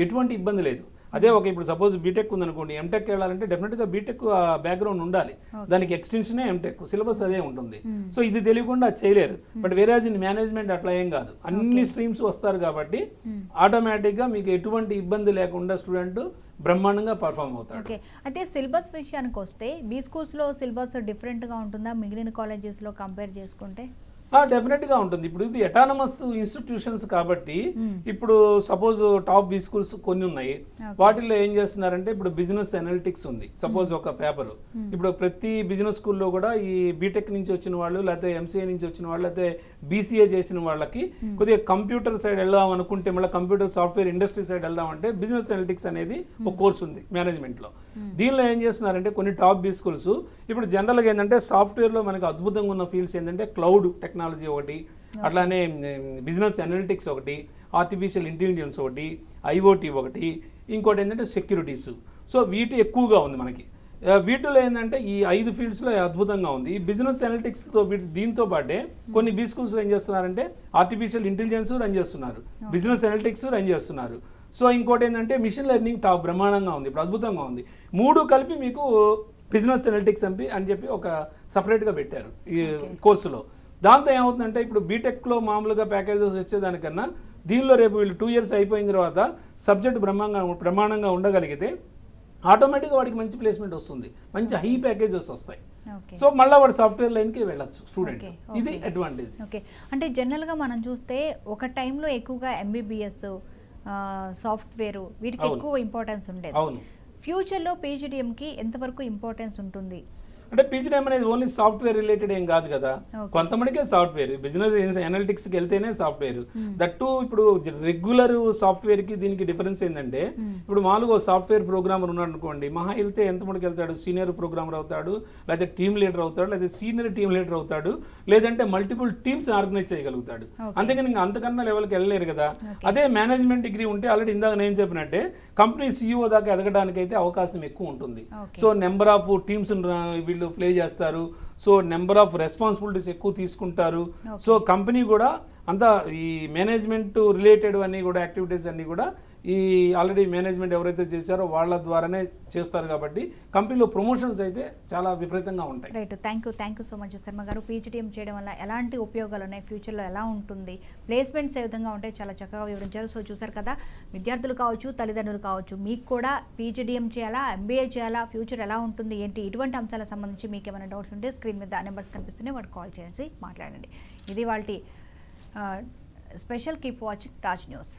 ఎటువంటి ఇబ్బంది లేదు. అదే ఒక ఇప్పుడు సపోజ్ బీటెక్ ఉందనుకోండి, ఎంటెక్ వెళ్ళాలంటే డెఫినెట్గా బీటెక్ బ్యాక్గ్రౌండ్ ఉండాలి. దానికి ఎక్స్టెన్షనే ఎంటెక్, సిలబస్ అదే ఉంటుంది. సో ఇది తెలియకుండా అది చేయలేరు. బట్ వేరేజ్ ఇన్ మేనేజ్మెంట్ అట్లా ఏం కాదు, అన్ని స్ట్రీమ్స్ వస్తారు కాబట్టి ఆటోమేటిక్గా మీకు ఎటువంటి ఇబ్బంది లేకుండా స్టూడెంట్ బ్రహ్మాండంగా పర్ఫామ్ అవుతాడు. ఓకే, అయితే సిలబస్ విషయానికి వస్తే బీ స్కూల్స్లో సిలబస్ డిఫరెంట్గా ఉంటుందా మిగిలిన కాలేజెస్లో కంపేర్ చేసుకుంటే? డెఫినెట్గా ఉంటుంది. ఇప్పుడు ఇది ఎటానమస్ ఇన్స్టిట్యూషన్స్ కాబట్టి ఇప్పుడు సపోజ్ టాప్ బీ స్కూల్స్ కొన్ని ఉన్నాయి. వాటిల్లో ఏం చేస్తున్నారంటే ఇప్పుడు బిజినెస్ అనలిటిక్స్ ఉంది. సపోజ్ ఒక పేపర్, ఇప్పుడు ప్రతి బిజినెస్ స్కూల్లో కూడా ఈ బీటెక్ నుంచి వచ్చిన వాళ్ళు, లేకపోతే ఎంసీఏ నుంచి వచ్చిన వాళ్ళు, లేకపోతే బీసీఏ చేసిన వాళ్ళకి కొద్దిగా కంప్యూటర్ సైడ్ వెళ్దాం అనుకుంటే, మళ్ళీ కంప్యూటర్ సాఫ్ట్వేర్ ఇండస్ట్రీ సైడ్ వెళ్దామంటే బిజినెస్ అనలిటిక్స్ అనేది ఒక కోర్స్ ఉంది మేనేజ్మెంట్లో. దీనిలో ఏం చేస్తున్నారంటే కొన్ని టాప్ బీ స్కూల్స్ ఇప్పుడు జనరల్గా ఏంటంటే సాఫ్ట్వేర్లో మనకు అద్భుతంగా ఉన్న ఫీల్డ్స్ ఏంటంటే క్లౌడ్ టెక్నాలజీ ఒకటి, అట్లానే బిజినెస్ అనలిటిక్స్ ఒకటి, ఆర్టిఫిషియల్ ఇంటెలిజెన్స్ ఒకటి, ఐఓటీ ఒకటి, ఇంకోటి ఏంటంటే సెక్యూరిటీస్. సో వీటి ఎక్కువగా ఉంది మనకి. వీటిలో ఏంటంటే ఈ 5 ఫీల్డ్స్లో అద్భుతంగా ఉంది. ఈ బిజినెస్ అనలిటిక్స్తో దీంతో పాటే కొన్ని బీ స్కూల్స్ ఏం చేస్తున్నారంటే ఆర్టిఫిషియల్ ఇంటెలిజెన్స్ రన్ చేస్తున్నారు, బిజినెస్ అనలిటిక్స్ రన్ చేస్తున్నారు. సో ఇంకోటి ఏంటంటే మిషన్ లెర్నింగ్ టాప్ బ్రహ్మాండంగా ఉంది, ఇప్పుడు అద్భుతంగా ఉంది. 3 కలిపి మీకు బిజినెస్ అనలిటిక్స్ అని చెప్పి ఒక సపరేట్గా పెట్టారు ఈ కోర్సులో. దాంతో ఏమవుతుందంటే ఇప్పుడు బీటెక్లో మామూలుగా ప్యాకేజెస్ వచ్చేదానికన్నా దీనిలో రేపు వీళ్ళు 2 years అయిపోయిన తర్వాత సబ్జెక్ట్ బ్రహ్మాండంగా ఉండగలిగితే ఆటోమేటిక్గా వాడికి మంచి ప్లేస్మెంట్ వస్తుంది, మంచి హై ప్యాకేజెస్ వస్తాయి. సో మళ్ళీ వాడు సాఫ్ట్వేర్ లైన్కి వెళ్ళచ్చు స్టూడెంట్. ఇది అడ్వాంటేజ్. ఓకే, అంటే జనరల్గా మనం చూస్తే ఒక టైంలో ఎక్కువగా ఎంబీబీఎస్, సాఫ్ట్వేర్ వీటికి ఎక్కువ ఇంపార్టెన్స్ ఉండేది. అవును. ఫ్యూచర్లో పీజీడీఎంకి ఎంతవరకు ఇంపార్టెన్స్ ఉంటుంది? అంటే పీజీడీఎం అనేది ఓన్లీ సాఫ్ట్వేర్ రిలేటెడ్ ఏం కాదు కదా, కొంతమందికే సాఫ్ట్వేర్, బిజినెస్ అనలిటిక్స్కి వెళ్తేనే సాఫ్ట్వేర్. దట్టు ఇప్పుడు రెగ్యులర్ సాఫ్ట్వేర్కి దీనికి డిఫరెన్స్ ఏంటంటే ఇప్పుడు మామూలుగా సాఫ్ట్వేర్ ప్రోగ్రామర్ ఉన్నాడు అనుకోండి, మహా వెళ్తే ఎంతమందికి వెళ్తాడు, సీనియర్ ప్రోగ్రామర్ అవుతాడు, లేదా టీమ్ లీడర్ అవుతాడు, లేదా సీనియర్ టీమ్ లీడర్ అవుతాడు, లేదంటే మల్టిపుల్ టీమ్స్ ఆర్గనైజ్ చేయగలుగుతాడు. అంతేకాని ఇంకా అంతకన్నా లెవెల్కి వెళ్ళలేరు కదా. అదే మేనేజ్మెంట్ డిగ్రీ ఉంటే ఆల్రెడీ ఇందాక నేను చెప్పినట్టే కంపెనీ సీఈఓ దాకా ఎదగడానికి అయితే అవకాశం ఎక్కువ ఉంటుంది. సో నెంబర్ ఆఫ్ టీమ్స్ వీళ్ళు ప్లే చేస్తారు. సో నెంబర్ ఆఫ్ రెస్పాన్సిబిలిటీస్ ఎక్కువ తీసుకుంటారు. సో కంపెనీ కూడా అంతా ఈ మేనేజ్మెంట్ రిలేటెడ్ అన్నీ కూడా యాక్టివిటీస్ అన్నీ కూడా ఈ ఆల్రెడీ మేనేజ్మెంట్ ఎవరైతే చేశారో వాళ్ళ ద్వారానే చేస్తారు కాబట్టి కంపెనీలో ప్రమోషన్స్ అయితే చాలా విపరీతంగా ఉంటాయి. Right, thank you so much Sharma గారు. పీజీడీఎం చేయడం వల్ల ఎలాంటి ఉపయోగాలు ఉన్నాయి, ఫ్యూచర్లో ఎలా ఉంటుంది, ప్లేస్మెంట్స్ ఏ విధంగా ఉంటాయి, చాలా చక్కగా వివరించారు. సో చూసారు కదా, విద్యార్థులు కావచ్చు, తల్లిదండ్రులు కావచ్చు, మీకు కూడా పీజీడీఎం చేయాలా, ఎంబీఏ చేయాలా, ఫ్యూచర్ ఎలా ఉంటుంది ఏంటి, ఇటువంటి అంశాలకు సంబంధించి మీకు ఏమైనా డౌట్స్ ఉంటే స్క్రీన్ మీద నెంబర్స్ కనిపిస్తున్నాయి, వాటికి కాల్ చేసి మాట్లాడండి. ఇది వాళ్ళ special. Keep watching Raj news.